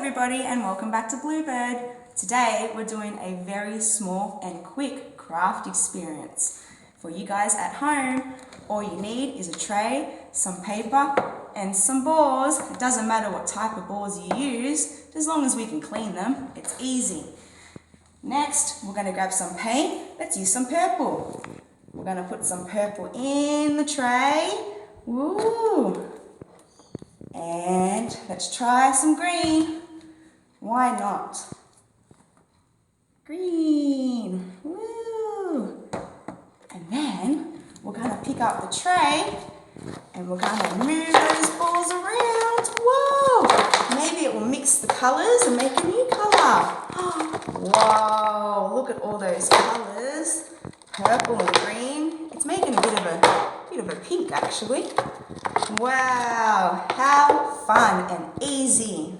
everybody and welcome back to Bluebird. Today we're doing a very small and quick craft experience. For you guys at home, all you need is a tray, some paper and some balls. It doesn't matter what type of balls you use, as long as we can clean them, it's easy. Next, we're going to grab some paint. Let's use some purple. We're going to put some purple in the tray. Woo! And let's try some green. Why not? Green. Woo! And then we're going to pick up the tray and we're going to move those balls around. Whoa! Maybe it will mix the colours and make a new colour. Wow! Look at all those colours. Purple and green. It's making a bit of a pink actually. Wow, how fun and easy.